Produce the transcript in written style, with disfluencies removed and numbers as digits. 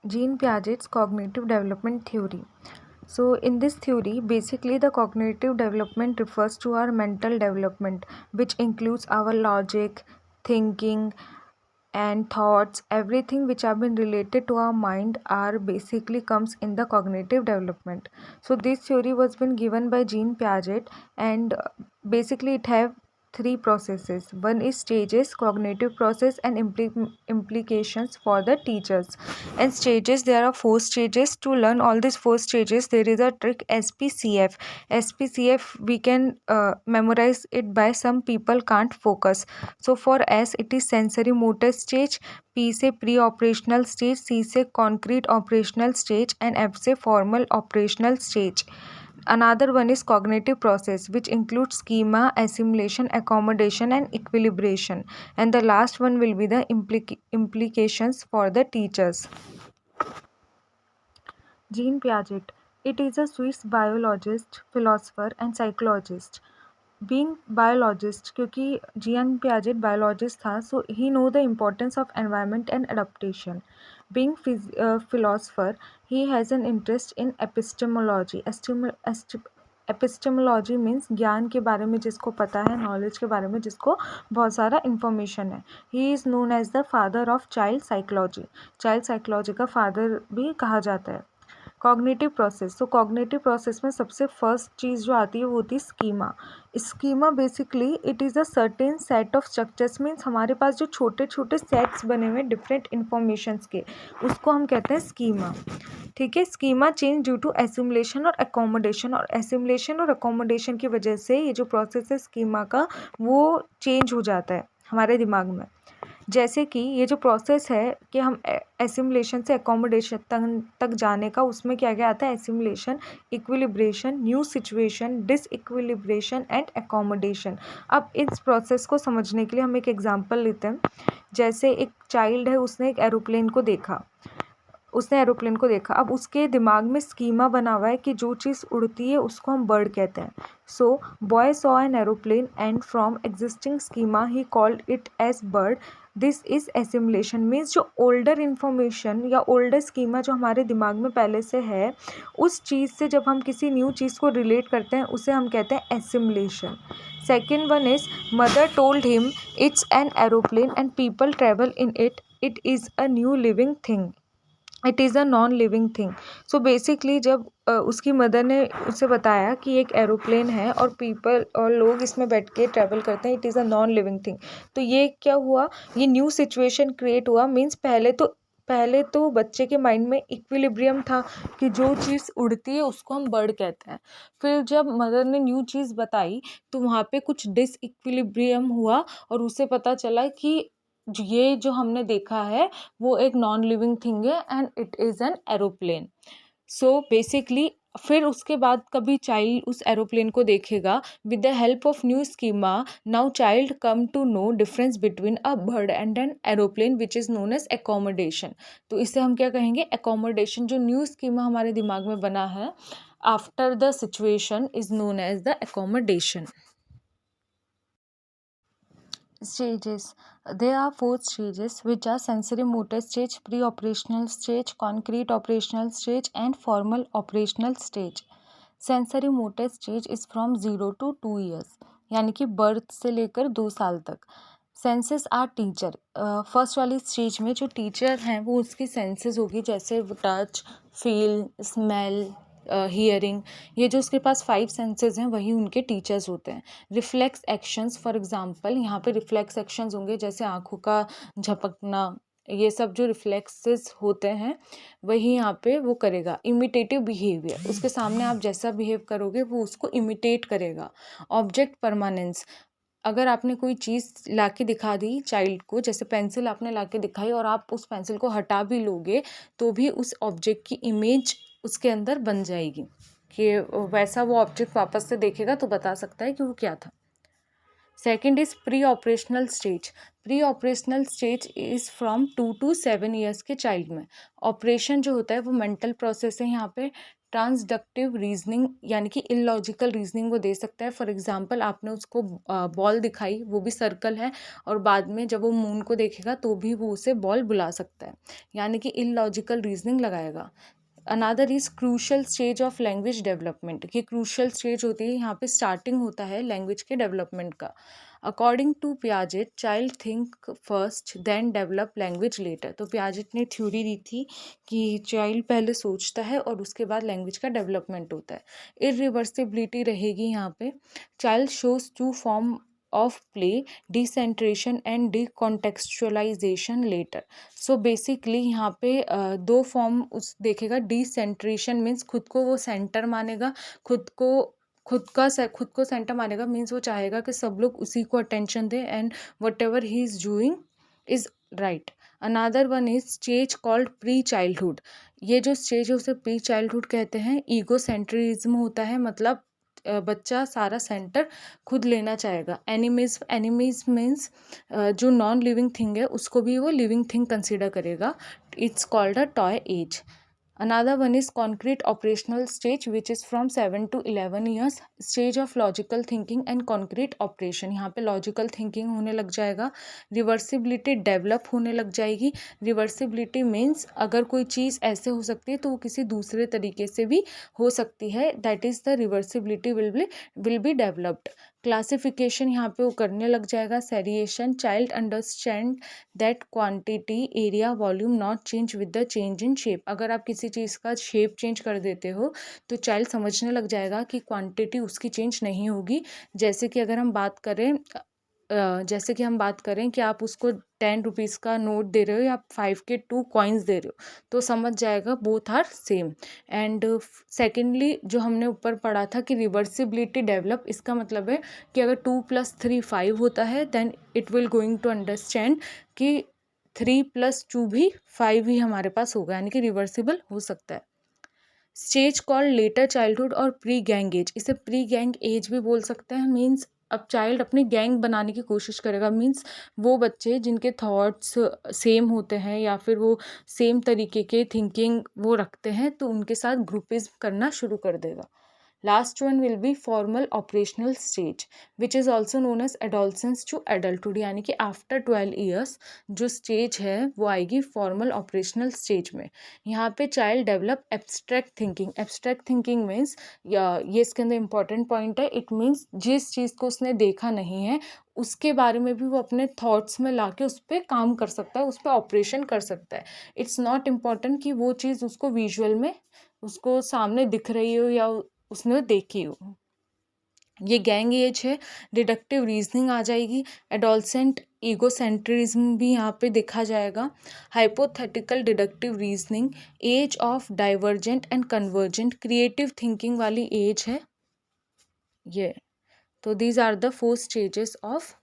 Jean Piaget's cognitive development theory. So, in this theory, basically the cognitive development refers to our mental development, which includes our logic, thinking, and thoughts. Everything which have been related to our mind are basically comes in the cognitive development. So, this theory was been given by Jean Piaget, and basically it have three processes. One is stages, cognitive process, and implications for the teachers. And stages, there are four stages. To learn all these four stages, there is a trick, SPCF. SPCF, we can memorize it by some people can't focus. So for S, it is sensory motor stage. P से pre-operational stage, C से concrete operational stage, and F से formal operational stage. Another one is cognitive process, which includes schema, assimilation, accommodation, and equilibration. And the last one will be the implications for the teachers. Jean Piaget. It is a Swiss biologist, philosopher, and psychologist. Being biologist, क्योंकि Jean Piaget biologist था, so he know the importance of environment and adaptation. Being philosopher, he has an interest in epistemology. Epistemology means ज्ञान के बारे में जिसको पता है, knowledge के बारे में जिसको बहुत सारा इंफॉर्मेशन है. He is known as the father of child psychology. Child psychology का फादर भी कहा जाता है. Cognitive process. तो कॉग्निटिव प्रोसेस में सबसे फर्स्ट चीज़ जो आती है वो होती है schema. Schema basically it is a certain set of structures. Means हमारे पास जो छोटे छोटे सेट्स बने हुए हैं डिफरेंट इन्फॉर्मेशंस के, उसको हम कहते हैं स्कीमा. ठीक है. Schema change due to assimilation और एकोमोडेशन. और एसिमुलेशन और एकोमोडेशन की वजह से ये जो प्रोसेस है स्कीमा का वो चेंज हो जाता है हमारे दिमाग में. जैसे कि ये जो प्रोसेस है कि हम एसिमुलेशन से एकोमोडेशन तक जाने का, उसमें क्या क्या आता है? Assimilation, equilibration, new situation, disequilibration and accommodation. अब इस प्रोसेस को समझने के लिए हम एक एग्जांपल लेते हैं. जैसे एक चाइल्ड है, उसने एक एरोप्लेन को देखा. अब उसके दिमाग में स्कीमा बना हुआ है कि जो चीज़ उड़ती है उसको हम बर्ड कहते हैं. So boy saw an aeroplane and from existing schema he called it as bird. This is assimilation. Means जो ओल्डर इन्फॉर्मेशन या ओल्डर स्कीमा जो हमारे दिमाग में पहले से है, उस चीज़ से जब हम किसी न्यू चीज़ को रिलेट करते हैं उसे हम कहते हैं assimilation. Second one is mother told him it's an aeroplane and people travel in it. It is a new living thing. It is a non living thing. So basically जब उसकी mother ने उसे बताया कि एक एरोप्लेन है और people और लोग इसमें बैठ के ट्रैवल करते हैं, it is a non living thing. तो ये क्या हुआ? ये न्यू सिचुएशन क्रिएट हुआ. मीन्स पहले तो बच्चे के माइंड में इक्विलिब्रियम था कि जो चीज़ उड़ती है उसको हम बर्ड कहते हैं. फिर जब मदर ने न्यू चीज़ बताई तो वहाँ पे कुछ डिसइक्विलिब्रियम हुआ और उसे पता चला कि ये जो हमने देखा है वो एक नॉन लिविंग थिंग है and it is an aeroplane. So basically फिर उसके बाद कभी चाइल्ड उस एरोप्लेन को देखेगा with the help of new schema. Now child come to know difference between a bird and an aeroplane which is known as accommodation. तो इसे हम क्या कहेंगे? एकोमोडेशन. जो न्यू स्कीमा हमारे दिमाग में बना है after the situation is known as the accommodation. Stages. There are four stages which are sensory motor stage, pre-operational stage, concrete operational stage and formal operational stage. Sensory motor stage is from 0 to 2 years, यानी कि birth से लेकर 2 साल तक. Senses are teacher. First वाली stage में जो teacher हैं वो उसकी सेंसेस होगी, जैसे टच, फील, स्मेल, हियरिंग. ये जो उसके पास 5 सेंसेस हैं वही उनके टीचर्स होते हैं. रिफ्लेक्स एक्शंस, फॉर एग्जांपल यहाँ पे रिफ्लेक्स एक्शंस होंगे जैसे आँखों का झपकना. ये सब जो रिफ्लेक्सेस होते हैं वही यहाँ पे वो करेगा. इमिटेटिव बिहेवियर, उसके सामने आप जैसा बिहेव करोगे वो उसको इमिटेट करेगा. ऑब्जेक्ट परमानेंस, अगर आपने कोई चीज़ ला के दिखा दी चाइल्ड को, जैसे पेंसिल आपने ला के दिखाई और आप उस पेंसिल को हटा भी लोगे तो भी उस ऑब्जेक्ट की इमेज उसके अंदर बन जाएगी कि वैसा वो ऑब्जेक्ट वापस से देखेगा तो बता सकता है कि वो क्या था. Second is pre operational stage. Pre operational stage is from 2 to 7 years के चाइल्ड में। ऑपरेशन जो होता है वो मेंटल प्रोसेस है, यहाँ पे ट्रांसडक्टिव रीजनिंग यानी कि इलॉजिकल रीजनिंग वो दे सकता है। फॉर एग्जांपल आपने उसको बॉल दिखाई, वो भी सर्कल है, और बाद में जब वो मून को देखेगा तो भी वो उसे बॉल बुला सकता है, यानी कि इलॉजिकल रीजनिंग लगाएगा। Another is crucial stage of language development. ये क्रूशल स्टेज होती है, यहाँ पे स्टार्टिंग होता है लैंग्वेज के डेवलपमेंट का। According to Piaget, child think first then develop language later. तो पियाजेट ने थ्योरी दी थी कि चाइल्ड पहले सोचता है और उसके बाद लैंग्वेज का डेवलपमेंट होता है। इरिवर्सिबिलिटी रहेगी यहाँ पे। Child shows two form of play, decentration and decontextualization later. So basically यहाँ पे दो फॉर्म उस देखेगा। डिसेंट्रेशन मीन्स खुद को वो सेंटर मानेगा, खुद को सेंटर मानेगा, मीन्स वो चाहेगा कि सब लोग उसी को attention they and what ever he is doing is right. Another one is stage called pre childhood. ये जो स्टेज है उसे प्री चाइल्डहुड कहते हैं। ईगो सेंट्रिज्म होता है, मतलब बच्चा सारा सेंटर खुद लेना चाहेगा। एनिमीज मीन्स जो नॉन लिविंग थिंग है उसको भी वो लिविंग थिंग कंसिडर करेगा। It's called a toy age. Another one is concrete operational stage, which is from 7 to 11 years. Stage of logical thinking and concrete operation. यहाँ पे logical thinking होने लग जाएगा, रिवर्सिबिलिटी डेवलप होने लग जाएगी। रिवर्सिबिलिटी मीन्स अगर कोई चीज़ ऐसे हो सकती है तो वो किसी दूसरे तरीके से भी हो सकती है, that is the reversibility will be developed. Classification यहाँ पे वो करने लग जाएगा। Seriation, child understand that quantity, area, volume not change with the change in shape. अगर आप किसी चीज़ का शेप चेंज कर देते हो तो चाइल्ड समझने लग जाएगा कि क्वांटिटी उसकी चेंज नहीं होगी। जैसे कि अगर हम बात करें कि आप उसको 10 रुपीज़ का नोट दे रहे हो या 5 के 2 कॉइन्स दे रहे हो तो समझ जाएगा both are same. And secondly जो हमने ऊपर पढ़ा था कि रिवर्सिबिलिटी डेवलप, इसका मतलब है कि अगर 2 + 3 5 होता है then it will going to understand कि 3 + 2 भी 5 ही हमारे पास होगा, यानी कि रिवर्सिबल हो सकता है। स्टेज कॉल्ड लेटर चाइल्डहुड और प्री गैंग एज। इसे प्री गैंग एज भी बोल सकते हैं। मीन्स अब चाइल्ड अपनी गैंग बनाने की कोशिश करेगा। मीन्स वो बच्चे जिनके थॉट्स सेम होते हैं या फिर वो सेम तरीके के थिंकिंग वो रखते हैं तो उनके साथ ग्रुपिज्म करना शुरू कर देगा। Last one will be formal operational stage which is also known as adolescence to adulthood, यानी कि आफ्टर 12 ईयर्स जो स्टेज है वो आएगी फॉर्मल ऑपरेशनल स्टेज में। यहाँ पे child develop abstract thinking. Abstract thinking means ये इसके अंदर इंपॉर्टेंट पॉइंट है, इट मीन्स जिस चीज़ को उसने देखा नहीं है उसके बारे में भी वो अपने थॉट्स में ला के उस पर काम कर सकता है, उस पर ऑपरेशन कर सकता है। इट्स नॉट इम्पॉर्टेंट कि वो चीज़ उसको विजुअल में उसको सामने दिख रही हो या उसने देखी हो। ये गैंग एज है। डिडक्टिव रीजनिंग आ जाएगी। एडोलसेंट ईगोसेंट्रिज्म भी यहाँ पे देखा जाएगा। Hypothetical deductive reasoning, age of divergent and convergent, creative thinking वाली एज है ये। तो these are the 4 stages of